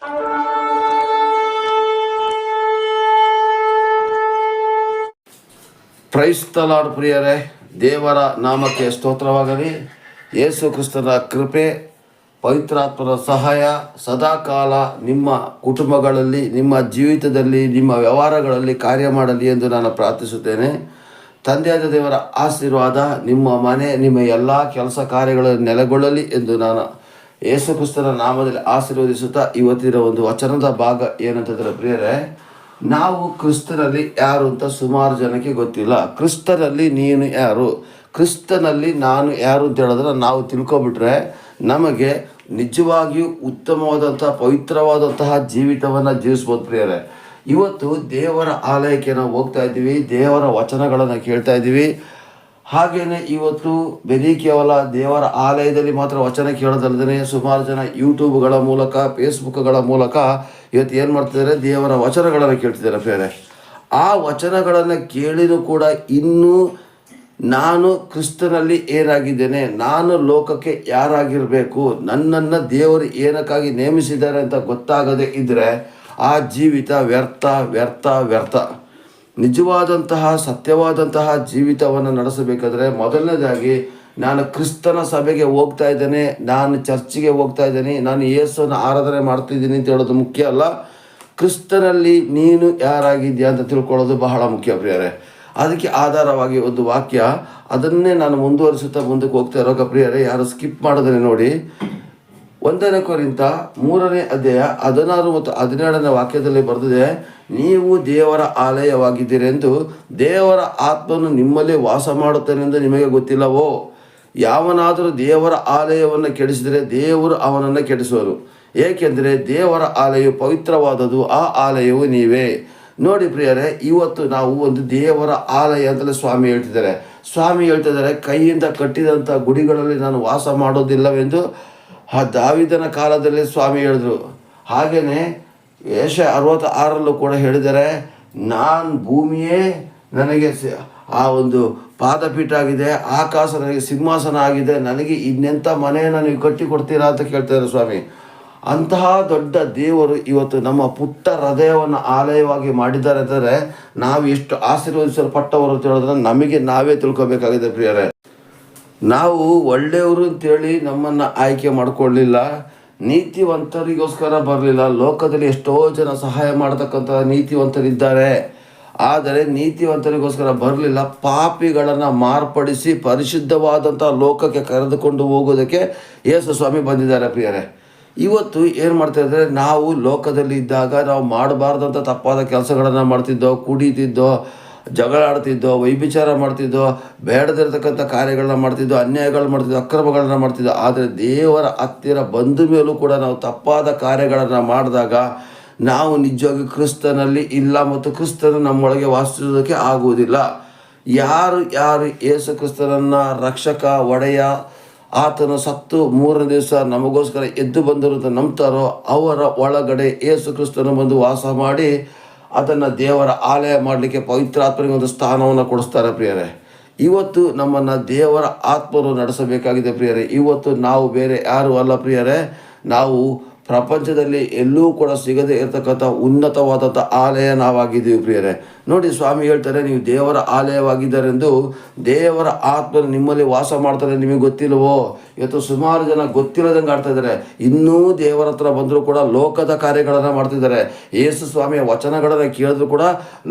Praise the lord ಪ್ರಿಯರೇ, ದೇವರ ನಾಮಕ್ಕೆ ಸ್ತೋತ್ರವಾಗಲಿ. ಯೇಸು ಕ್ರಿಸ್ತನ ಕೃಪೆ, ಪವಿತ್ರಾತ್ಮರ ಸಹಾಯ ಸದಾಕಾಲ ನಿಮ್ಮ ಕುಟುಂಬಗಳಲ್ಲಿ, ನಿಮ್ಮ ಜೀವಿತದಲ್ಲಿ, ನಿಮ್ಮ ವ್ಯವಹಾರಗಳಲ್ಲಿ ಕಾರ್ಯ ಮಾಡಲಿ ಎಂದು ನಾನು ಪ್ರಾರ್ಥಿಸುತ್ತೇನೆ. ತಂದೆಯಾದ ದೇವರ ಆಶೀರ್ವಾದ ನಿಮ್ಮ ಮನೆ, ನಿಮ್ಮ ಎಲ್ಲ ಕೆಲಸ ಕಾರ್ಯಗಳಲ್ಲಿ ನೆಲೆಗೊಳ್ಳಲಿ ಎಂದು ನಾನು ಯೇಸು ಕ್ರಿಸ್ತನ ನಾಮದಲ್ಲಿ ಆಶೀರ್ವದಿಸುತ್ತಾ, ಇವತ್ತಿನ ಒಂದು ವಚನದ ಭಾಗ ಏನಂತಂದರೆ ಪ್ರಿಯರೇ, ನಾವು ಕ್ರಿಸ್ತನಲ್ಲಿ ಯಾರು ಅಂತ ಸುಮಾರು ಜನಕ್ಕೆ ಗೊತ್ತಿಲ್ಲ. ಕ್ರಿಸ್ತನಲ್ಲಿ ನೀನು ಯಾರು, ಕ್ರಿಸ್ತನಲ್ಲಿ ನಾನು ಯಾರು ಅಂತ ಹೇಳಿದ್ರೆ ನಾವು ತಿಳ್ಕೊಬಿಟ್ರೆ ನಮಗೆ ನಿಜವಾಗಿಯೂ ಉತ್ತಮವಾದಂಥ ಪವಿತ್ರವಾದಂತಹ ಜೀವಿತವನ್ನು ಜೀವಿಸ್ಬೋದು ಪ್ರಿಯರೇ. ಇವತ್ತು ದೇವರ ಆಲಯಕ್ಕೆ ನಾವು ಹೋಗ್ತಾ ಇದ್ದೀವಿ, ದೇವರ ವಚನಗಳನ್ನು ಕೇಳ್ತಾ ಇದ್ದೀವಿ. ಹಾಗೆಯೇ ಇವತ್ತು ಬರೀ ಕೇವಲ ದೇವರ ಆಲಯದಲ್ಲಿ ಮಾತ್ರ ವಚನ ಕೇಳೋದಲ್ಲದೇ ಸುಮಾರು ಜನ ಯೂಟ್ಯೂಬ್ಗಳ ಮೂಲಕ, ಫೇಸ್ಬುಕ್ಗಳ ಮೂಲಕ ಇವತ್ತು ಏನು ಮಾಡ್ತಿದ್ದಾರೆ, ದೇವರ ವಚನಗಳನ್ನು ಕೇಳ್ತಿದ್ದಾರೆ ಪ್ರಿಯರೇ. ಆ ವಚನಗಳನ್ನು ಕೇಳಿದರೂ ಕೂಡ ಇನ್ನೂ ನಾನು ಕ್ರಿಸ್ತನಲ್ಲಿ ಏನಾಗಿದ್ದೇನೆ, ನಾನು ಲೋಕಕ್ಕೆ ಯಾರಾಗಿರಬೇಕು, ನನ್ನನ್ನು ದೇವರು ಏನಕ್ಕಾಗಿ ನೇಮಿಸಿದ್ದಾರೆ ಅಂತ ಗೊತ್ತಾಗದೇ ಇದ್ದರೆ ಆ ಜೀವಿತ ವ್ಯರ್ಥ ವ್ಯರ್ಥ ವ್ಯರ್ಥ. ನಿಜವಾದಂತಹ ಸತ್ಯವಾದಂತಹ ಜೀವಿತವನ್ನು ನಡೆಸಬೇಕಾದ್ರೆ ಮೊದಲನೇದಾಗಿ ನಾನು ಕ್ರಿಸ್ತನ ಸಭೆಗೆ ಹೋಗ್ತಾ ಇದ್ದೇನೆ, ನಾನು ಚರ್ಚಿಗೆ ಹೋಗ್ತಾ ಇದ್ದೇನೆ, ನಾನು ಯೇಸುವನ್ನು ಆರಾಧನೆ ಮಾಡ್ತಿದ್ದೀನಿ ಅಂತ ಹೇಳೋದು ಮುಖ್ಯ ಅಲ್ಲ. ಕ್ರಿಸ್ತನಲ್ಲಿ ನೀನು ಯಾರಾಗಿದ್ಯಾ ಅಂತ ತಿಳ್ಕೊಳ್ಳೋದು ಬಹಳ ಮುಖ್ಯ ಪ್ರಿಯರೇ. ಅದಕ್ಕೆ ಆಧಾರವಾಗಿ ಒಂದು ವಾಕ್ಯ, ಅದನ್ನೇ ನಾನು ಮುಂದುವರಿಸುತ್ತಾ ಮುಂದಕ್ಕೆ ಹೋಗ್ತಾ ಇರೋ ಪ್ರಿಯರೇ. ಯಾರು ಸ್ಕಿಪ್ ಮಾಡಿದ್ರೆ ನೋಡಿ, 1 ಕೊರಿಂಥ 3ನೇ ಅಧ್ಯಾಯ 16 ಮತ್ತು 17ನೇ ವಾಕ್ಯದಲ್ಲಿ ಬರೆದಿದೆ, ನೀವು ದೇವರ ಆಲಯವಾಗಿದ್ದೀರೆಂದು ದೇವರ ಆತ್ಮನು ನಿಮ್ಮಲ್ಲಿ ವಾಸ ಮಾಡುತ್ತಾನೆಂದು ನಿಮಗೆ ಗೊತ್ತಿಲ್ಲವೋ? ಯಾವನಾದರೂ ದೇವರ ಆಲಯವನ್ನು ಕೆಡಿಸಿದರೆ ದೇವರು ಅವನನ್ನು ಕೆಡಿಸುವರು, ಏಕೆಂದರೆ ದೇವರ ಆಲಯವು ಪವಿತ್ರವಾದದ್ದು, ಆ ಆಲಯವು ನೀವೇ. ನೋಡಿ ಪ್ರಿಯರೇ, ಇವತ್ತು ನಾವು ಒಂದು ದೇವರ ಆಲಯ ಅಂತಲೇ ಸ್ವಾಮಿ ಹೇಳ್ತಿದ್ದಾರೆ. ಕೈಯಿಂದ ಕಟ್ಟಿದಂಥ ಗುಡಿಗಳಲ್ಲಿ ನಾನು ವಾಸ ಮಾಡೋದಿಲ್ಲವೆಂದು ಆ ದಾವಿದನ ಕಾಲದಲ್ಲಿ ಸ್ವಾಮಿ ಹೇಳಿದ್ರು. ಹಾಗೆಯೇ ಯೆಶಾಯ 66ರಲ್ಲೂ ಕೂಡ ಹೇಳಿದ್ದಾರೆ, ನಾನು ಭೂಮಿಯೇ ನನಗೆ ಆ ಒಂದು ಪಾದಪೀಠ ಆಗಿದೆ, ಆಕಾಶ ನನಗೆ ಸಿಂಹಾಸನ ಆಗಿದೆ, ನನಗೆ ಇನ್ನೆಂಥ ಮನೆಯನ್ನು ನೀವು ಕಟ್ಟಿ ಕೊಡ್ತೀರಾ ಅಂತ ಕೇಳ್ತಿದ್ದಾರೆ ಸ್ವಾಮಿ. ಅಂತಹ ದೊಡ್ಡ ದೇವರು ಇವತ್ತು ನಮ್ಮ ಪುಟ್ಟ ಹೃದಯವನ್ನು ಆಲಯವಾಗಿ ಮಾಡಿದ್ದಾರೆ ಅಂತಂದರೆ ನಾವು ಎಷ್ಟು ಆಶೀರ್ವದಿಸಲ್ಪಟ್ಟವರು ಅಂತ ಹೇಳಿದ್ರೆ ನಮಗೆ ನಾವೇ ತಿಳ್ಕೊಬೇಕಾಗಿದೆ ಪ್ರಿಯರೇ. ನಾವು ಒಳ್ಳೆಯವರು ಅಂತೇಳಿ ನಮ್ಮನ್ನು ಆಯ್ಕೆ ಮಾಡಿಕೊಳ್ಳಲಿಲ್ಲ, ನೀತಿವಂತರಿಗೋಸ್ಕರ ಬರಲಿಲ್ಲ. ಲೋಕದಲ್ಲಿ ಎಷ್ಟೋ ಜನ ಸಹಾಯ ಮಾಡತಕ್ಕಂಥ ನೀತಿವಂತರಿದ್ದಾರೆ, ಆದರೆ ನೀತಿವಂತರಿಗೋಸ್ಕರ ಬರಲಿಲ್ಲ. ಪಾಪಿಗಳನ್ನು ಮಾರ್ಪಡಿಸಿ ಪರಿಶುದ್ಧವಾದಂಥ ಲೋಕಕ್ಕೆ ಕರೆದುಕೊಂಡು ಹೋಗೋದಕ್ಕೆ ಯೇಸು ಸ್ವಾಮಿ ಬಂದಿದ್ದಾರೆ ಪ್ರಿಯರೇ. ಇವತ್ತು ಏನು ಮಾಡ್ತಾ ಇದ್ದಾರೆ, ನಾವು ಲೋಕದಲ್ಲಿ ಇದ್ದಾಗ ನಾವು ಮಾಡಬಾರ್ದಂಥ ತಪ್ಪಾದ ಕೆಲಸಗಳನ್ನು ಮಾಡ್ತಿದ್ದೋ, ಕುಡಿತಿದ್ದೋ, ಜಗಳ ಆಡ್ತಿದ್ದೋ, ವೈಭಿಚಾರ ಮಾಡ್ತಿದ್ದೋ, ಬೇಡದಿರತಕ್ಕಂಥ ಕಾರ್ಯಗಳನ್ನ ಮಾಡ್ತಿದ್ದೋ, ಅನ್ಯಾಯಗಳು ಮಾಡ್ತಿದ್ದೋ, ಅಕ್ರಮಗಳನ್ನ ಮಾಡ್ತಿದ್ದೋ. ಆದರೆ ದೇವರ ಹತ್ತಿರ ಬಂದ ಮೇಲೂ ಕೂಡ ನಾವು ತಪ್ಪಾದ ಕಾರ್ಯಗಳನ್ನು ಮಾಡಿದಾಗ ನಾವು ನಿಜವಾಗಿ ಕ್ರಿಸ್ತನಲ್ಲಿ ಇಲ್ಲ ಮತ್ತು ಕ್ರಿಸ್ತನು ನಮ್ಮೊಳಗೆ ವಾಸಿಸೋದಕ್ಕೆ ಆಗುವುದಿಲ್ಲ. ಯಾರು ಯೇಸು ಕ್ರಿಸ್ತನನ್ನು ರಕ್ಷಕ, ಒಡೆಯ, ಆತನು ಸತ್ತು 3ನೇ ದಿವಸ ನಮಗೋಸ್ಕರ ಎದ್ದು ಬಂದರು ಅಂತ ನಂಬ್ತಾರೋ ಅವರ ಒಳಗಡೆ ಯೇಸು ಕ್ರಿಸ್ತನು ಬಂದು ವಾಸ ಮಾಡಿ ಅದನ್ನು ದೇವರ ಆಲಯ ಮಾಡಲಿಕ್ಕೆ ಪವಿತ್ರಾತ್ಮನಿಗೆ ಒಂದು ಸ್ಥಾನವನ್ನು ಕೊಡಿಸ್ತಾರೆ ಪ್ರಿಯರೇ. ಇವತ್ತು ನಮ್ಮನ್ನು ದೇವರ ಆತ್ಮರು ನಡೆಸಬೇಕಾಗಿದೆ ಪ್ರಿಯರೇ. ಇವತ್ತು ನಾವು ಬೇರೆ ಯಾರು ಅಲ್ಲ ಪ್ರಿಯರೇ, ನಾವು ಪ್ರಪಂಚದಲ್ಲಿ ಎಲ್ಲೂ ಕೂಡ ಸಿಗದೇ ಇರತಕ್ಕಂಥ ಉನ್ನತವಾದಂಥ ಆಲಯ ನಾವಾಗಿದ್ದೀವಿ ಪ್ರಿಯರೇ. ನೋಡಿ, ಸ್ವಾಮಿ ಹೇಳ್ತಾರೆ, ನೀವು ದೇವರ ಆಲಯವಾಗಿದ್ದಾರೆಂದು ದೇವರ ಆತ್ಮರು ನಿಮ್ಮಲ್ಲಿ ವಾಸ ಮಾಡ್ತಾರೆ, ನಿಮಗೆ ಗೊತ್ತಿಲ್ಲವೋ? ಇವತ್ತು ಸುಮಾರು ಜನ ಗೊತ್ತಿಲ್ಲದಂಗೆ ಆಡ್ತಾ ಇದ್ದಾರೆ. ಇನ್ನೂ ದೇವರ ಹತ್ರ ಬಂದರೂ ಕೂಡ ಲೋಕದ ಕಾರ್ಯಗಳನ್ನು ಮಾಡ್ತಿದ್ದಾರೆ. ಯೇಸು ಸ್ವಾಮಿಯ ವಚನಗಳನ್ನು ಕೇಳಿದ್ರು ಕೂಡ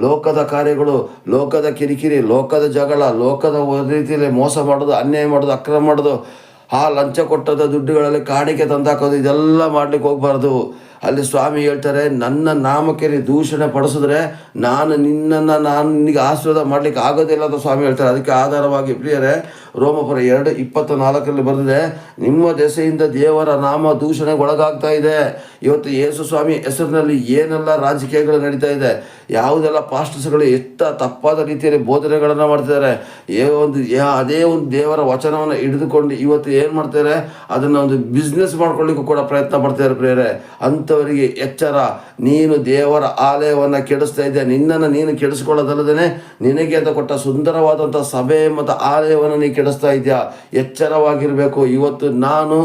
ಲೋಕದ ಕಾರ್ಯಗಳು, ಲೋಕದ ಕಿರಿಕಿರಿ, ಲೋಕದ ಜಗಳ, ಲೋಕದ ರೀತಿಯಲ್ಲಿ ಮೋಸ ಮಾಡೋದು, ಅನ್ಯಾಯ ಮಾಡೋದು, ಅಕ್ರಮ ಮಾಡೋದು, ಆ ಲಂಚ ಕೊಟ್ಟದ ದುಡ್ಡುಗಳಲ್ಲಿ ಕಾಣಿಕೆ ತಂದಾಕೋದು, ಇದೆಲ್ಲ ಮಾಡ್ಲಿಕ್ಕೆ ಹೋಗಬಾರ್ದು. ಅಲ್ಲಿ ಸ್ವಾಮಿ ಹೇಳ್ತಾರೆ, ನನ್ನ ನಾಮಕ್ಕೆ ನೀವು ದೂಷಣೆ ಪಡಿಸಿದ್ರೆ ನಾನು ನಿನಗೆ ಆಶೀರ್ವಾದ ಮಾಡಲಿಕ್ಕೆ ಆಗೋದಿಲ್ಲ ಅಂತ ಸ್ವಾಮಿ ಹೇಳ್ತಾರೆ. ಅದಕ್ಕೆ ಆಧಾರವಾಗಿ ಪ್ರಿಯರೇ, ರೋಮಪುರ 2:24 ಬರೆದಿದೆ, ನಿಮ್ಮ ದೆಸೆಯಿಂದ ದೇವರ ನಾಮ ದೂಷಣೆಗೆ ಒಳಗಾಗ್ತಾ ಇದೆ. ಇವತ್ತು ಯೇಸು ಸ್ವಾಮಿ ಹೆಸರಿನಲ್ಲಿ ಏನೆಲ್ಲ ರಾಜಕೀಯಗಳು ನಡೀತಾ ಇದೆ, ಯಾವುದೆಲ್ಲ ಪಾಸ್ಟರ್ಸ್ಗಳು ಎಷ್ಟು ತಪ್ಪಾದ ರೀತಿಯಲ್ಲಿ ಬೋಧನೆಗಳನ್ನು ಮಾಡ್ತಿದ್ದಾರೆ. ಅದೇ ಒಂದು ದೇವರ ವಚನವನ್ನು ಹಿಡಿದುಕೊಂಡು ಇವತ್ತು ಏನು ಮಾಡ್ತಾರೆ, ಅದನ್ನು ಒಂದು ಬಿಸ್ನೆಸ್ ಮಾಡ್ಕೊಳ್ಳಿಕ್ಕೂ ಕೂಡ ಪ್ರಯತ್ನ ಪಡ್ತಿದ್ದಾರೆ ಪ್ರಿಯರೇ. ಅಂಥ ಅಂಥವರಿಗೆ ಎಚ್ಚರ, ನೀನು ದೇವರ ಆಲಯವನ್ನು ಕೆಡಿಸ್ತಾ ಇದ್ದೆ, ನಿನ್ನನ್ನು ನೀನು ಕೆಡಿಸ್ಕೊಳ್ಳೋದಲ್ಲದೇ ನಿನಗೆ ಅಂತ ಕೊಟ್ಟ ಸುಂದರವಾದಂಥ ಸಭೆ ಮತ್ತು ಆಲಯವನ್ನು ನೀನು ಕೆಡಿಸ್ತಾ ಇದೆಯಾ, ಎಚ್ಚರವಾಗಿರಬೇಕು. ಇವತ್ತು ನಾನು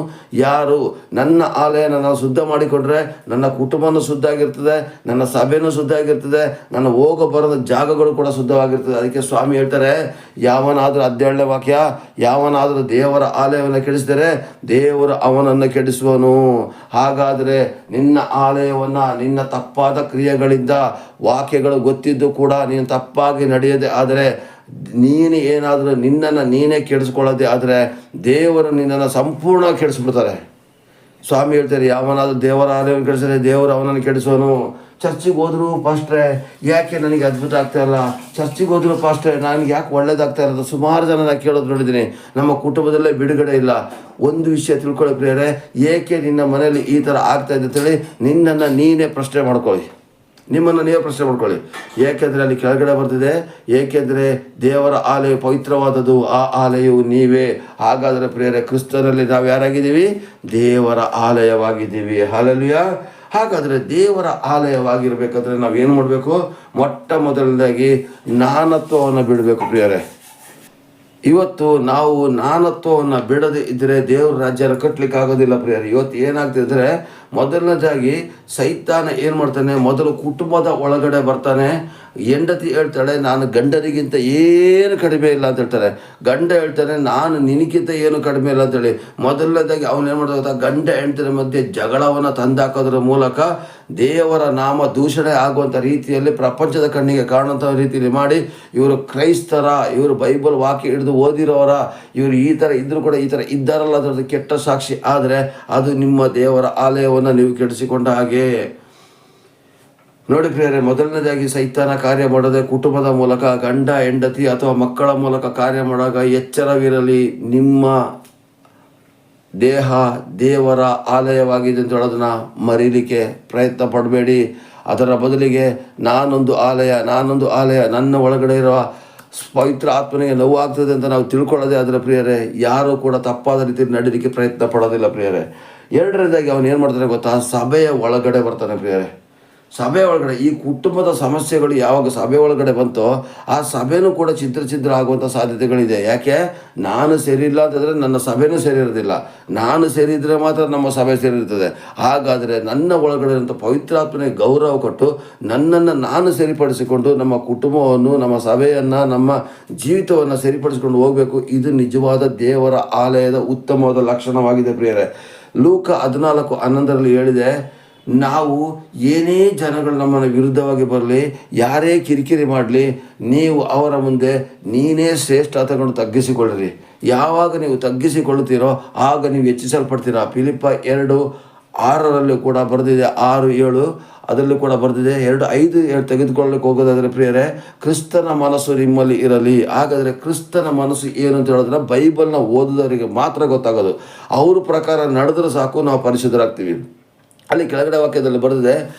ಯಾರು, ನನ್ನ ಆಲಯನ ನಾನು ಶುದ್ಧ ಮಾಡಿಕೊಂಡ್ರೆ ನನ್ನ ಕುಟುಂಬನೂ ಶುದ್ಧ ಆಗಿರ್ತದೆ, ನನ್ನ ಸಭೆನೂ ಶುದ್ಧ ಆಗಿರ್ತದೆ, ನನ್ನ ಹೋಗೋ ಬರೋದ ಜಾಗಗಳು ಕೂಡ ಶುದ್ಧವಾಗಿರ್ತದೆ. ಅದಕ್ಕೆ ಸ್ವಾಮಿ ಹೇಳ್ತಾರೆ, ಯಾವನಾದರೂ 17ನೇ ವಾಕ್ಯ, ಯಾವನಾದರೂ ದೇವರ ಆಲಯವನ್ನು ಕೆಡಿಸಿದರೆ ದೇವರು ಅವನನ್ನು ಕೆಡಿಸುವನು. ಹಾಗಾದರೆ ನಿನ್ನ ಆಲಯವನ್ನು ನಿನ್ನ ತಪ್ಪಾದ ಕ್ರಿಯೆಗಳಿಂದ, ವಾಕ್ಯಗಳು ಗೊತ್ತಿದ್ದು ಕೂಡ ನೀನು ತಪ್ಪಾಗಿ ನಡೆಯದೆ ಆದರೆ, ನೀನು ಏನಾದರೂ ನಿನ್ನನ್ನು ನೀನೇ ಕೆಡಿಸ್ಕೊಳ್ಳೋದೇ ಆದರೆ ದೇವರು ನಿನ್ನನ್ನು ಸಂಪೂರ್ಣ ಕೆಡಿಸ್ಬಿಡ್ತಾರೆ. ಸ್ವಾಮಿ ಹೇಳ್ತಾರೆ, ಯಾವನಾದರೂ ದೇವರ ಆಲಯವನ್ನು ಕೆಡಿಸಿದರೆ ದೇವರು ಅವನನ್ನು ಕೆಡಿಸುವನು. ಚರ್ಚಿಗೆ ಹೋದ್ರು ಪಾಸ್ಟ್ರೆ ಯಾಕೆ ನನಗೆ ಅದ್ಭುತ ಆಗ್ತಾ ಇಲ್ಲ, ಚರ್ಚಿಗೆ ಹೋದ್ರು ಪಾಸ್ಟ್ರೆ ನನಗೆ ಯಾಕೆ ಒಳ್ಳೇದಾಗ್ತಾ ಇರೋದು, ಸುಮಾರು ಜನ ನಾನು ಕೇಳೋದು ನೋಡಿದ್ದೀನಿ. ನಮ್ಮ ಕುಟುಂಬದಲ್ಲೇ ಬಿಡುಗಡೆ ಇಲ್ಲ. ಒಂದು ವಿಷಯ ತಿಳ್ಕೊಳ್ಳಿ ಪ್ರಿಯರೇ, ಏಕೆ ನಿನ್ನ ಮನೆಯಲ್ಲಿ ಈ ಥರ ಆಗ್ತಾ ಇದೆ ಅಂತೇಳಿ ನಿನ್ನನ್ನು ನೀನೇ ಪ್ರಶ್ನೆ ಮಾಡ್ಕೊಳ್ಳಿ, ನಿಮ್ಮನ್ನು ನೀವೇ ಪ್ರಶ್ನೆ ಮಾಡ್ಕೊಳ್ಳಿ. ಏಕೆಂದರೆ ಅಲ್ಲಿ ಕೆಳಗಡೆ ಬರ್ತಿದೆ, ಏಕೆಂದರೆ ದೇವರ ಆಲಯ ಪವಿತ್ರವಾದದ್ದು, ಆ ಆಲಯವು ನೀವೇ. ಹಾಗಾದರೆ ಪ್ರಿಯರೇ, ಕ್ರಿಸ್ತನಲ್ಲಿ ನಾವು ಯಾರಾಗಿದ್ದೀವಿ? ದೇವರ ಆಲಯವಾಗಿದ್ದೀವಿ. ಹಲ್ಲೆಲೂಯಾ. ಹಾಗಾದರೆ ದೇವರ ಆಲಯವಾಗಿರಬೇಕಾದ್ರೆ ನಾವು ಏನು ಮಾಡಬೇಕು? ಮೊಟ್ಟ ಮೊದಲನೇದಾಗಿ ನಾನತ್ವವನ್ನು ಬಿಡಬೇಕು ಪ್ರಿಯರೇ. ಇವತ್ತು ನಾವು ನಾನತ್ವವನ್ನು ಬಿಡದೆ ಇದ್ದರೆ ದೇವ್ರ ರಾಜ್ಯನ ಕಟ್ಟಲಿಕ್ಕೆ ಆಗೋದಿಲ್ಲ ಪ್ರಿಯರೇ. ಇವತ್ತು ಏನಾಗ್ತಿದ್ರೆ, ಮೊದಲನೇದಾಗಿ ಸೈತಾನ ಏನು ಮಾಡ್ತಾನೆ, ಮೊದಲು ಕುಟುಂಬದ ಒಳಗಡೆ ಬರ್ತಾನೆ. ಹೆಂಡತಿ ಹೇಳ್ತಾಳೆ, ನಾನು ಗಂಡನಿಗಿಂತ ಏನು ಕಡಿಮೆ ಇಲ್ಲ ಅಂತ ಹೇಳ್ತಾರೆ. ಗಂಡ ಹೇಳ್ತಾನೆ, ನಾನು ನಿನಗಿಂತ ಏನು ಕಡಿಮೆ ಇಲ್ಲ ಅಂತೇಳಿ. ಮೊದಲನೇದಾಗಿ ಅವನು ಏನು ಮಾಡ್ತಾ, ಗಂಡ ಹೆಂಡತಿರ ಮಧ್ಯೆ ಜಗಳವನ್ನು ತಂದಾಕೋದ್ರ ಮೂಲಕ ದೇವರ ನಾಮ ದೂಷಣೆ ಆಗುವಂಥ ರೀತಿಯಲ್ಲಿ, ಪ್ರಪಂಚದ ಕಣ್ಣಿಗೆ ಕಾಣುವಂಥ ರೀತಿಯಲ್ಲಿ ಮಾಡಿ, ಇವರು ಕ್ರೈಸ್ತರ, ಇವರು ಬೈಬಲ್ ವಾಕ್ಯ ಹಿಡಿದು ಓದಿರೋರ, ಇವರು ಈ ಥರ ಇದ್ದರೂ ಕೂಡ ಈ ಥರ ಇದ್ದಾರಲ್ಲ ಅದರದ್ದು ಕೆಟ್ಟ ಸಾಕ್ಷಿ. ಆದರೆ ಅದು ನಿಮ್ಮ ದೇವರ ಆಲಯವನ್ನು ನೀವು ಕೆಡಿಸಿಕೊಂಡ ಹಾಗೆ. ನೋಡಿ ಪ್ರಿಯರೇ, ಮೊದಲನೇದಾಗಿ ಸೈತಾನ ಕಾರ್ಯ ಮಾಡೋದೇ ಕುಟುಂಬದ ಮೂಲಕ, ಗಂಡ ಹೆಂಡತಿ ಅಥವಾ ಮಕ್ಕಳ ಮೂಲಕ ಕಾರ್ಯ ಮಾಡುವಾಗ ಎಚ್ಚರವಿರಲಿ. ನಿಮ್ಮ ದೇಹ ದೇವರ ಆಲಯವಾಗಿದೆ ಅಂತ ಹೇಳೋದನ್ನ ಮರೀಲಿಕ್ಕೆ ಪ್ರಯತ್ನ ಪಡಬೇಡಿ. ಅದರ ಬದಲಿಗೆ ನಾನೊಂದು ಆಲಯ, ನನ್ನ ಒಳಗಡೆ ಇರುವ ಪವಿತ್ರ ಆತ್ಮನಿಗೆ ನೋವಾಗ್ತದೆ ಅಂತ ನಾವು ತಿಳ್ಕೊಳ್ಳೋದೇ ಅದರ ಪ್ರಿಯರೇ, ಯಾರೂ ಕೂಡ ತಪ್ಪಾದ ರೀತಿಯಲ್ಲಿ ನಡೀಲಿಕ್ಕೆ ಪ್ರಯತ್ನ ಪಡೋದಿಲ್ಲ ಪ್ರಿಯರೇ. ಎರಡನೇದಾಗಿ ಅವನು ಏನು ಮಾಡ್ತಾನೆ ಗೊತ್ತಾ? ಸಭೆಯ ಒಳಗಡೆ ಬರ್ತಾನೆ ಪ್ರಿಯರೇ. ಸಭೆ ಒಳಗಡೆ ಈ ಕುಟುಂಬದ ಸಮಸ್ಯೆಗಳು ಯಾವಾಗ ಸಭೆ ಒಳಗಡೆ ಬಂತೋ, ಆ ಸಭೆನೂ ಕೂಡ ಛಿದ್ರ ಆಗುವಂಥ ಸಾಧ್ಯತೆಗಳಿದೆ. ಯಾಕೆ? ನಾನು ಸರಿ ಇಲ್ಲ ಅಂತಂದರೆ ನನ್ನ ಸಭೆನೂ ಸರಿ ಇರೋದಿಲ್ಲ, ನಾನು ಸರಿ ಇದ್ದರೆ ಮಾತ್ರ ನಮ್ಮ ಸಭೆ ಸರಿ ಇರ್ತದೆ. ಹಾಗಾದರೆ ನನ್ನ ಒಳಗಡೆ ಇರುವಂಥ ಪವಿತ್ರಾತ್ಮನಿಗೆ ಗೌರವ ಕೊಟ್ಟು ನನ್ನನ್ನು ನಾನು ಸರಿಪಡಿಸಿಕೊಂಡು ನಮ್ಮ ಕುಟುಂಬವನ್ನು, ನಮ್ಮ ಸಭೆಯನ್ನು, ನಮ್ಮ ಜೀವಿತವನ್ನು ಸರಿಪಡಿಸಿಕೊಂಡು ಹೋಗಬೇಕು. ಇದು ನಿಜವಾದ ದೇವರ ಆಲಯದ ಉತ್ತಮವಾದ ಲಕ್ಷಣವಾಗಿದೆ ಪ್ರಿಯರೇ. ಲೂಕ 14:11 ಹೇಳಿದೆ, ನಾವು ಏನೇ ಜನಗಳು ನಮ್ಮನ್ನು ವಿರುದ್ಧವಾಗಿ ಬರಲಿ, ಯಾರೇ ಕಿರಿಕಿರಿ ಮಾಡಲಿ, ನೀವು ಅವರ ಮುಂದೆ ನೀನೇ ಶ್ರೇಷ್ಠ ತಗೊಂಡು ತಗ್ಗಿಸಿಕೊಳ್ಳಿರಿ. ಯಾವಾಗ ನೀವು ತಗ್ಗಿಸಿಕೊಳ್ಳುತ್ತೀರೋ ಆಗ ನೀವು ಹೆಚ್ಚಿಸಲ್ಪಡ್ತೀರಾ. ಫಿಲಿಪ್ಪ 2:6 ಕೂಡ ಬರೆದಿದೆ, 6:7 ಅದರಲ್ಲೂ ಕೂಡ ಬರೆದಿದೆ. 2:5 ತೆಗೆದುಕೊಳ್ಳಲಿಕ್ಕೆ ಹೋಗೋದಾದರೆ ಪ್ರಿಯರೇ, ಕ್ರಿಸ್ತನ ಮನಸ್ಸು ನಿಮ್ಮಲ್ಲಿ ಇರಲಿ. ಹಾಗಾದರೆ ಕ್ರಿಸ್ತನ ಮನಸ್ಸು ಏನು ಅಂತ ಹೇಳಿದ್ರೆ, ಬೈಬಲ್ನ ಓದಿದವರಿಗೆ ಮಾತ್ರ ಗೊತ್ತಾಗೋದು. ಅವ್ರ ಪ್ರಕಾರ ನಡೆದ್ರೆ ಸಾಕು, ನಾವು ಪರಿಶುದ್ಧರಾಗ್ತೀವಿ. ಅಲ್ಲಿ ಕೆಳಗಡೆ ವಾಕ್ಯದಲ್ಲಿ ಬರೆದಿದೆ,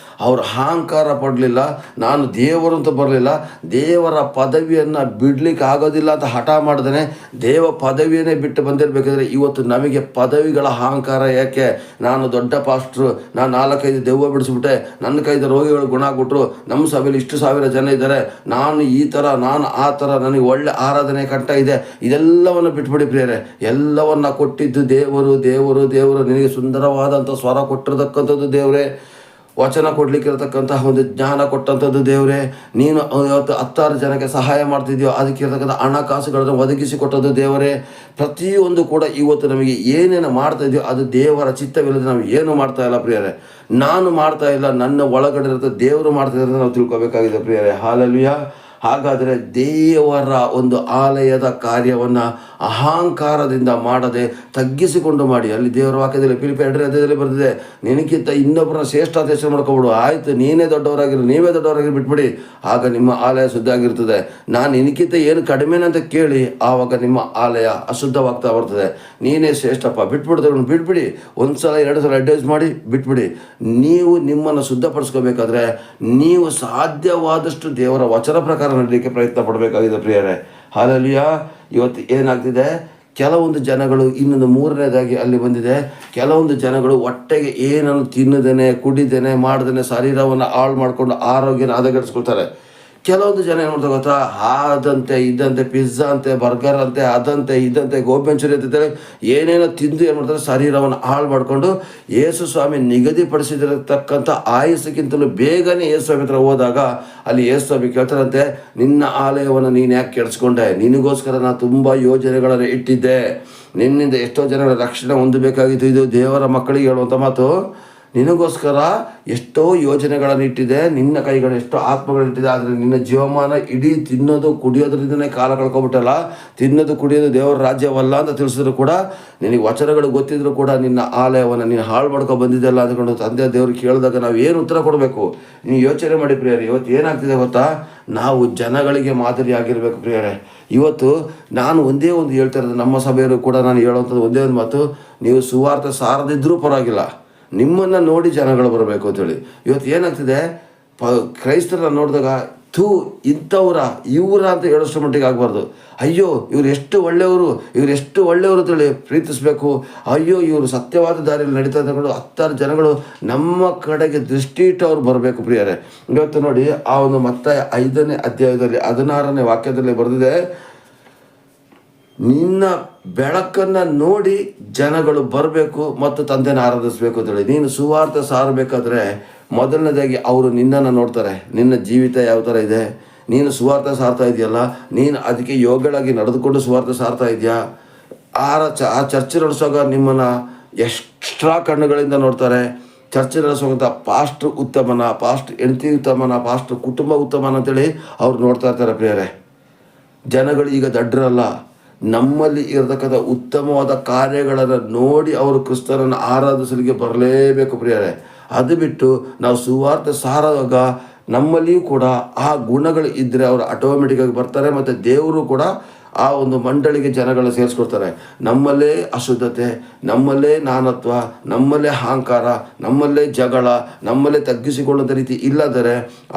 ಅವರು ಅಹಂಕಾರ ಪಡಲಿಲ್ಲ, ನಾನು ದೇವರು ಅಂತ ಬರಲಿಲ್ಲ, ದೇವರ ಪದವಿಯನ್ನು ಬಿಡಲಿಕ್ಕೆ ಆಗೋದಿಲ್ಲ ಅಂತ ಹಠ ಮಾಡಿದೇನೆ, ದೇವ ಪದವಿಯನ್ನೇ ಬಿಟ್ಟು ಬಂದಿರಬೇಕಾದ್ರೆ ಇವತ್ತು ನಮಗೆ ಪದವಿಗಳ ಅಹಂಕಾರ ಯಾಕೆ? ನಾನು ದೊಡ್ಡ ಪಾಸ್ಟ್ರು, ನಾನು 4-5 ದೆವ್ವ ಬಿಡಿಸ್ಬಿಟ್ಟೆ, ನನ್ನ ಕೈದ ರೋಗಿಗಳು ಗುಣ ಕೊಟ್ಟರು, ನಮ್ಮ ಸಭೆಯಲ್ಲಿ ಇಷ್ಟು ಸಾವಿರ ಜನ ಇದ್ದಾರೆ, ನಾನು ಈ ಥರ, ನಾನು ಆ ಥರ, ನನಗೆ ಒಳ್ಳೆ ಆರಾಧನೆ ಕಂಠ ಇದೆ, ಇದೆಲ್ಲವನ್ನು ಬಿಟ್ಬಿಡಿ ಪ್ರಿಯರೇ. ಎಲ್ಲವನ್ನು ಕೊಟ್ಟಿದ್ದು ದೇವರು. ದೇವರು ದೇವರು ನಿನಗೆ ಸುಂದರವಾದಂಥ ಸ್ವರ ಕೊಟ್ಟಿರತಕ್ಕಂಥದ್ದು ದೇವರೇ, ವಚನ ಕೊಡ್ಲಿಕ್ಕಿರತಕ್ಕಂತಹ ಒಂದು ಜ್ಞಾನ ಕೊಟ್ಟಂಥದ್ದು ದೇವರೇ. ನೀನು ಇವತ್ತು 10 ಜನಕ್ಕೆ ಸಹಾಯ ಮಾಡ್ತಿದ್ಯೋ, ಅದಕ್ಕಿರತಕ್ಕಂಥ ಹಣಕಾಸುಗಳನ್ನು ಒದಗಿಸಿ ಕೊಟ್ಟದ್ದು ದೇವರೇ. ಪ್ರತಿಯೊಂದು ಕೂಡ ಇವತ್ತು ನಮಗೆ ಏನೇನು ಮಾಡ್ತಾ ಇದೆಯೋ ಅದು ದೇವರ ಚಿತ್ತವಿಲ್ಲದೆ ನಾವು ಏನು ಮಾಡ್ತಾ ಇಲ್ಲ ಪ್ರಿಯರೇ. ನಾನು ಮಾಡ್ತಾ ಇಲ್ಲ, ನನ್ನ ಒಳಗಡೆ ಇರುತ್ತೆ ದೇವರು ಮಾಡ್ತಾ ಇರೋದನ್ನು ನಾವು ತಿಳ್ಕೊಬೇಕಾಗಿದೆ ಪ್ರಿಯರೇ. ಹಲ್ಲೆಲೂಯಾ. ಹಾಗಾದರೆ ದೇವರ ಒಂದು ಆಲಯದ ಕಾರ್ಯವನ್ನು ಅಹಂಕಾರದಿಂದ ಮಾಡದೆ ತಗ್ಗಿಸಿಕೊಂಡು ಮಾಡಿ. ಅಲ್ಲಿ ದೇವರ ವಾಕ್ಯದಲ್ಲಿ ಫಿಲಿಪ್ಪಿ 2:5 ಬರೆದಿದೆ, ನಿನಗಿಂತ ಇನ್ನೊಬ್ಬರನ್ನ ಶ್ರೇಷ್ಠ ಹೆಸರು ಮಾಡ್ಕೊಬಿಡು. ಆಯಿತು, ನೀವೇ ದೊಡ್ಡವರಾಗಿರಿ ಬಿಟ್ಬಿಡಿ, ಆಗ ನಿಮ್ಮ ಆಲಯ ಶುದ್ಧ ಆಗಿರ್ತದೆ. ನಾನು ನಿನಗಿಂತ ಏನು ಕಡಿಮೆನಂತ ಕೇಳಿ ಆವಾಗ ನಿಮ್ಮ ಆಲಯ ಅಶುದ್ಧವಾಗ್ತಾ ಬರ್ತದೆ. ನೀನೇ ಶ್ರೇಷ್ಠಪ್ಪ, ಬಿಟ್ಬಿಡಿ. 1 ಸಲ 2 ಸಲ ಅಡ್ವೈಸ್ ಮಾಡಿ ಬಿಟ್ಬಿಡಿ. ನೀವು ನಿಮ್ಮನ್ನು ಶುದ್ಧಪಡಿಸ್ಕೋಬೇಕಾದ್ರೆ ನೀವು ಸಾಧ್ಯವಾದಷ್ಟು ದೇವರ ವಚನ ಪ್ರಕಾರ ನಡೀಲಿಕ್ಕೆ ಪ್ರಯತ್ನ ಪಡಬೇಕಾಗಿದೆ ಪ್ರಿಯರೇ. ಹಲ್ಲೆಲೂಯಾ. ಇವತ್ತು ಏನಾಗ್ತಿದೆ, ಕೆಲವೊಂದು ಜನಗಳು ಇನ್ನೊಂದು ಮೂರನೇದಾಗಿ ಅಲ್ಲಿ ಬಂದಿದೆ, ಕೆಲವೊಂದು ಜನಗಳು ಹೊಟ್ಟೆಗೆ ಏನನ್ನು ತಿನ್ನದೇನೆ ಕುಡಿದೇನೆ ಮಾಡ್ದೇನೆ ಶರೀರವನ್ನು ಹಾಳು ಮಾಡಿಕೊಂಡು ಆರೋಗ್ಯನ ಹದಗೆಡಿಸ್ಕೊಳ್ತಾರೆ. ಕೆಲವೊಂದು ಜನ ಏನು ಮಾಡ್ತಾರೆ ಗೊತ್ತಾ, ಅದಂತೆ ಇದಂತೆ ಪಿಜ್ಜಾ ಅಂತೆ ಬರ್ಗರ್ ಅಂತೆ ಅದಂತೆ ಇದಂತೆ ಗೋಬಿ ಮಂಚೂರಿ ಅಂತೇಳಿ ಏನೇನೋ ತಿಂದು ಏನು ಮಾಡ್ತಾರೆ, ಶರೀರವನ್ನು ಹಾಳು ಮಾಡಿಕೊಂಡು ಯೇಸು ಸ್ವಾಮಿ ನಿಗದಿಪಡಿಸಿದಿರತಕ್ಕಂಥ ಆಯಸ್ಸಕ್ಕಿಂತಲೂ ಬೇಗನೆ ಯೇಸು ಸ್ವಾಮಿ ಹತ್ರ ಹೋದಾಗ ಅಲ್ಲಿ ಯೇಸು ಸ್ವಾಮಿ ಕೇಳ್ತಾರಂತೆ, ನಿನ್ನ ಆಲಯವನ್ನು ನೀನು ಯಾಕೆ ಕೆಡಿಸ್ಕೊಂಡೆ? ನಿನಗೋಸ್ಕರ ನಾನು ತುಂಬ ಯೋಜನೆಗಳನ್ನು ಇಟ್ಟಿದ್ದೆ, ನಿನ್ನಿಂದ ಎಷ್ಟೋ ಜನಗಳ ರಕ್ಷಣೆ ಹೊಂದಬೇಕಾಗಿತ್ತು. ಇದು ದೇವರ ಮಕ್ಕಳಿಗೆ ಹೇಳುವಂಥ ಮಾತು. ನಿನಗೋಸ್ಕರ ಎಷ್ಟೋ ಯೋಜನೆಗಳನ್ನು ಇಟ್ಟಿದೆ, ನಿನ್ನ ಕೈಗಳು ಎಷ್ಟೋ ಆತ್ಮಗಳಿಟ್ಟಿದೆ, ಆದರೆ ನಿನ್ನ ಜೀವಮಾನ ಇಡೀ ತಿನ್ನೋದು ಕುಡಿಯೋದ್ರಿಂದನೇ ಕಾಲ ಕಳ್ಕೊಬಿಟ್ಟಲ್ಲ. ತಿನ್ನೋದು ಕುಡಿಯೋದು ದೇವರ ರಾಜ್ಯವಲ್ಲ ಅಂತ ತಿಳಿಸಿದ್ರು ಕೂಡ, ನಿನಗೆ ವಚನಗಳು ಗೊತ್ತಿದ್ರು ಕೂಡ ನಿನ್ನ ಆಲಯವನ್ನು ನೀನು ಹಾಳು ಮಾಡ್ಕೊಂಡು ಬಂದಿದ್ದೆಲ್ಲ ಅಂದ್ಕೊಂಡು ತಂದೆ ದೇವರು ಕೇಳಿದಾಗ ನಾವು ಏನು ಉತ್ತರ ಕೊಡಬೇಕು? ನೀವು ಯೋಚನೆ ಮಾಡಿ ಪ್ರಿಯರೇ. ಇವತ್ತು ಏನಾಗ್ತಿದೆ ಗೊತ್ತಾ, ನಾವು ಜನಗಳಿಗೆ ಮಾದರಿ ಆಗಿರಬೇಕು ಪ್ರಿಯರೇ. ಇವತ್ತು ನಾನು ಒಂದೇ ಒಂದು ಹೇಳ್ತಾ ಇರೋದು, ನಮ್ಮ ಸಭೆಯವರು ಕೂಡ ನಾನು ಹೇಳುವಂಥದ್ದು ಒಂದೇ ಒಂದು ಮಾತು, ನೀವು ಸುವಾರ್ತೆ ಸಾರದಿದ್ದರೂ ಪರವಾಗಿಲ್ಲ, ನಿಮ್ಮನ್ನು ನೋಡಿ ಜನಗಳು ಬರಬೇಕು ಅಂತೇಳಿ. ಇವತ್ತು ಏನಾಗ್ತಿದೆ, ಕ್ರೈಸ್ತರನ್ನ ನೋಡಿದಾಗ ಇಂಥವ್ರ ಇವರ ಅಂತ ಹೇಳೋಷ್ಟು ಮಟ್ಟಿಗೆ ಆಗಬಾರ್ದು. ಅಯ್ಯೋ ಇವ್ರು ಎಷ್ಟು ಒಳ್ಳೆಯವರು, ಇವ್ರು ಎಷ್ಟು ಒಳ್ಳೆಯವರು ಅಂತೇಳಿ ಪ್ರೀತಿಸಬೇಕು. ಅಯ್ಯೋ ಇವರು ಸತ್ಯವಾದ ದಾರಿಯಲ್ಲಿ ನಡೀತಾ ಇದ್ಕೊಂಡು 10 ಜನಗಳು ನಮ್ಮ ಕಡೆಗೆ ದೃಷ್ಟಿ ಇಟ್ಟು ಅವ್ರು ಬರಬೇಕು ಪ್ರಿಯರೇ. ಇವತ್ತು ನೋಡಿ, ಆ ಒಂದು ಮತ್ತಾಯ 5ನೇ ಅಧ್ಯಾಯದಲ್ಲಿ 16ನೇ ವಾಕ್ಯದಲ್ಲಿ ಬರೆದಿದೆ, ನಿನ್ನ ಬೆಳಕನ್ನು ನೋಡಿ ಜನಗಳು ಬರಬೇಕು ಮತ್ತು ತಂದೆನ ಆರಾಧಿಸಬೇಕು ಅಂತೇಳಿ. ನೀನು ಸುವಾರ್ತೆ ಸಾರಬೇಕಾದ್ರೆ ಮೊದಲನೇದಾಗಿ ಅವರು ನಿನ್ನನ್ನು ನೋಡ್ತಾರೆ, ನಿನ್ನ ಜೀವಿತ ಯಾವ ಥರ ಇದೆ, ನೀನು ಸುವಾರ್ತೆ ಸಾರ್ತಾ ಇದೆಯಲ್ಲ, ನೀನು ಅದಕ್ಕೆ ಯೋಗ್ಯಳಾಗಿ ನಡೆದುಕೊಂಡು ಸುವಾರ್ತೆ ಸಾರ್ತಾ ಇದೆಯಾ. ಆ ಚರ್ಚೆ ನಡೆಸುವಾಗ ನಿಮ್ಮನ್ನು ಎಕ್ಸ್ಟ್ರಾ ಕಣ್ಣುಗಳಿಂದ ನೋಡ್ತಾರೆ. ಚರ್ಚೆ ನಡೆಸುವಂಥ ಪಾಸ್ಟ್ರು ಉತ್ತಮನ, ಪಾಸ್ಟ್ ಹೆಂಡತಿ ಉತ್ತಮನ, ಪಾಸ್ಟ್ ಕುಟುಂಬ ಉತ್ತಮನ ಅಂತೇಳಿ ಅವ್ರು ನೋಡ್ತಾ ಇರ್ತಾರೆ ಪ್ರಿಯರೇ. ಜನಗಳು ಈಗ ದಡ್ಡರಲ್ಲ, ನಮ್ಮಲ್ಲಿ ಇರತಕ್ಕಂಥ ಉತ್ತಮವಾದ ಕಾರ್ಯಗಳನ್ನು ನೋಡಿ ಅವರು ಕ್ರಿಸ್ತರನ್ನು ಆರಾಧಿಸಲಿಕ್ಕೆ ಬರಲೇಬೇಕು ಪ್ರಿಯರೇ. ಅದು ಬಿಟ್ಟು ನಾವು ಸುವಾರ್ತೆ ಸಾರುವಾಗ ನಮ್ಮಲ್ಲಿಯೂ ಕೂಡ ಆ ಗುಣಗಳು ಇದ್ದರೆ ಅವರು ಆಟೋಮೆಟಿಕ್ಕಾಗಿ ಬರ್ತಾರೆ, ಮತ್ತು ದೇವರು ಕೂಡ ಆ ಒಂದು ಮಂಡಳಿಗೆ ಜನಗಳನ್ನ ಸೇರಿಸ್ಕೊಡ್ತಾರೆ. ನಮ್ಮಲ್ಲೇ ಅಶುದ್ಧತೆ, ನಮ್ಮಲ್ಲೇ ನಾನತ್ವ, ನಮ್ಮಲ್ಲೇ ಅಹಂಕಾರ, ನಮ್ಮಲ್ಲೇ ಜಗಳ, ನಮ್ಮಲ್ಲೇ ತಗ್ಗಿಸಿಕೊಳ್ಳುವಂಥ ರೀತಿ ಇಲ್ಲದರೆ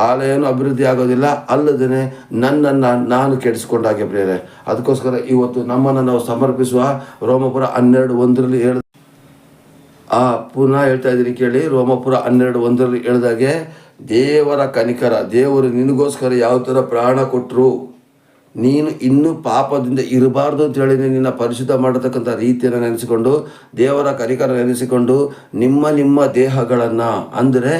ಆಲಯನೂ ಅಭಿವೃದ್ಧಿ ಆಗೋದಿಲ್ಲ, ಅಲ್ಲದೇ ನನ್ನನ್ನು ನಾನು ಕೆಡಿಸ್ಕೊಂಡಾಗೆ ಪ್ರಿಯರೇ. ಅದಕ್ಕೋಸ್ಕರ ಇವತ್ತು ನಮ್ಮನ್ನು ನಾವು ಸಮರ್ಪಿಸುವ ರೋಮಪುರ 12:1 ಹೇಳ ಪುನಃ ಹೇಳ್ತಾ ಇದ್ದೀನಿ ಕೇಳಿ. ರೋಮಪುರ 12:1 ಹೇಳಿದಾಗೆ, ದೇವರ ಕನಿಕರ, ದೇವರು ನಿನಗೋಸ್ಕರ ಯಾವ ಥರ ಪ್ರಾಣ ಕೊಟ್ಟರು, ನೀನು ಇನ್ನೂ ಪಾಪದಿಂದ ಇರಬಾರ್ದು ಅಂತೇಳಿ ನಿನ್ನ ಪರಿಶುದ್ಧ ಮಾಡತಕ್ಕಂಥ ರೀತಿಯನ್ನು ನೆನೆಸಿಕೊಂಡು, ದೇವರ ಕನಿಕರ ನೆನೆಸಿಕೊಂಡು, ನಿಮ್ಮ ದೇಹಗಳನ್ನು, ಅಂದರೆ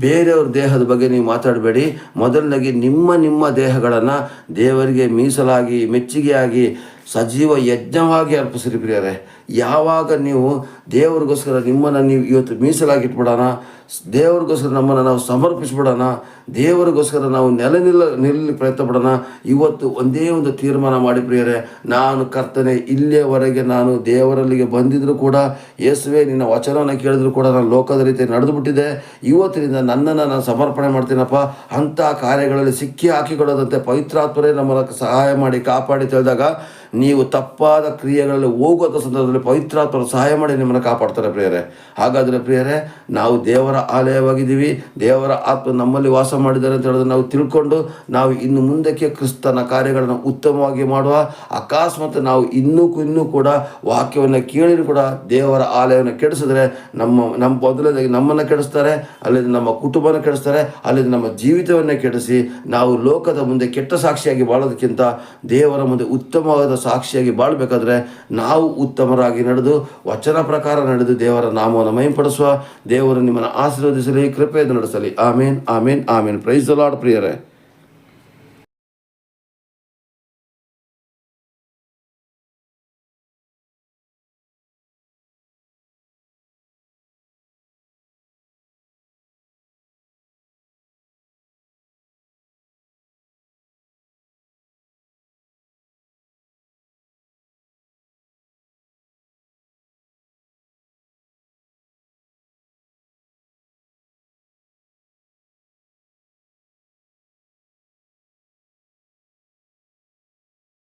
ಬೇರೆಯವ್ರ ದೇಹದ ಬಗ್ಗೆ ನೀವು ಮಾತಾಡಬೇಡಿ, ಮೊದಲನಾಗಿ ನಿಮ್ಮ ದೇಹಗಳನ್ನು ದೇವರಿಗೆ ಮೀಸಲಾಗಿ ಮೆಚ್ಚುಗೆಯಾಗಿ ಸಜೀವ ಯಜ್ಞವಾಗಿ ಅರ್ಪಿಸಿರಿ ಪ್ರಿಯರೇ. ಯಾವಾಗ ನೀವು ದೇವರಿಗೋಸ್ಕರ ನಿಮ್ಮನ್ನು ನೀವು ಇವತ್ತು ಮೀಸಲಾಗಿಟ್ಬಿಡೋಣ, ದೇವರಿಗೋಸ್ಕರ ನಮ್ಮನ್ನು ನಾವು ಸಮರ್ಪಿಸ್ಬಿಡೋಣ, ದೇವರಿಗೋಸ್ಕರ ನಾವು ನಿಲ್ಲಲಿ ಪ್ರಯತ್ನ ಪಡೋಣ. ಇವತ್ತು ಒಂದೇ ಒಂದು ತೀರ್ಮಾನ ಮಾಡಿ ಪ್ರಿಯರೇ, ನಾನು ಕರ್ತನೆ, ಇಲ್ಲಿಯವರೆಗೆ ನಾನು ದೇವರಲ್ಲಿಗೆ ಬಂದಿದ್ದರೂ ಕೂಡ, ಯೇಸುವೆ ನಿನ್ನ ವಚನವನ್ನು ಕೇಳಿದ್ರು ಕೂಡ ನಾನು ಲೋಕದ ರೀತಿ ನಡೆದು ಬಿಟ್ಟಿದ್ದೆ, ಇವತ್ತಿನಿಂದ ನನ್ನನ್ನು ನಾನು ಸಮರ್ಪಣೆ ಮಾಡ್ತೀನಪ್ಪ. ಅಂಥ ಕಾರ್ಯಗಳಲ್ಲಿ ಸಿಕ್ಕಿ ಹಾಕಿಕೊಳ್ಳೋದಂತೆ ಪವಿತ್ರಾತ್ಮರೇ ನಮ್ಮನ್ನು ಸಹಾಯ ಮಾಡಿ ಕಾಪಾಡಿ ತಿಳಿದಾಗ, ನೀವು ತಪ್ಪಾದ ಕ್ರಿಯೆಗಳಲ್ಲಿ ಹೋಗುವಂಥ ಸಂದರ್ಭದಲ್ಲಿ ಪವಿತ್ರಾತ್ಮರು ಸಹಾಯ ಮಾಡಿ ನಿಮ್ಮನ್ನು ಕಾಪಾಡ್ತಾರೆ ಪ್ರಿಯರೇ. ಹಾಗಾದರೆ ಪ್ರಿಯರೇ, ನಾವು ದೇವರ ಆಲಯವಾಗಿದ್ದೀವಿ, ದೇವರ ಆತ್ಮ ನಮ್ಮಲ್ಲಿ ವಾಸ ಮಾಡಿದ್ದಾರೆ ಅಂತ ಹೇಳಿದ್ರೆ ನಾವು ತಿಳ್ಕೊಂಡು ನಾವು ಇನ್ನು ಮುಂದಕ್ಕೆ ಕ್ರಿಸ್ತನ ಕಾರ್ಯಗಳನ್ನು ಉತ್ತಮವಾಗಿ ಮಾಡುವ. ಅಕಸ್ಮಾತ್ ನಾವು ಇನ್ನೂ ಕೂಡ ವಾಕ್ಯವನ್ನು ಕೇಳಿ ಕೂಡ ದೇವರ ಆಲಯವನ್ನು ಕೆಡಿಸಿದ್ರೆ ನಮ್ಮ ಮೊದಲನೇದಾಗಿ ನಮ್ಮನ್ನು ಕೆಡಿಸ್ತಾರೆ, ಅಲ್ಲದೆ ನಮ್ಮ ಕುಟುಂಬನ ಕೆಡಿಸ್ತಾರೆ, ಅಲ್ಲದೆ ನಮ್ಮ ಜೀವಿತವನ್ನೇ ಕೆಡಿಸಿ ನಾವು ಲೋಕದ ಮುಂದೆ ಕೆಟ್ಟ ಸಾಕ್ಷಿಯಾಗಿ ಬಾಳೋದಕ್ಕಿಂತ ದೇವರ ಮುಂದೆ ಉತ್ತಮವಾದ ಸಾಕ್ಷಿಯಾಗಿ ಬಾಳಬೇಕಾದ್ರೆ ನಾವು ಉತ್ತಮರಾಗಿ ನಡೆದು ವಚನ ಪ್ರಕಾರ ನಡೆದು ದೇವರ ನಾಮವನ್ನು ಮಹಿಮೆಪಡಿಸುವ. ದೇವರು ನಿಮ್ಮನ್ನು ಆಶೀರ್ವದಿಸಲಿ, ಕೃಪೆಯನ್ನು ನಡೆಸಲಿ. ಆಮೇನ್, ಆಮೇನ್, ಆಮೇನ್. ಪ್ರೈಸ್ ದ ಲಾರ್ಡ್ ಪ್ರಿಯರೇ.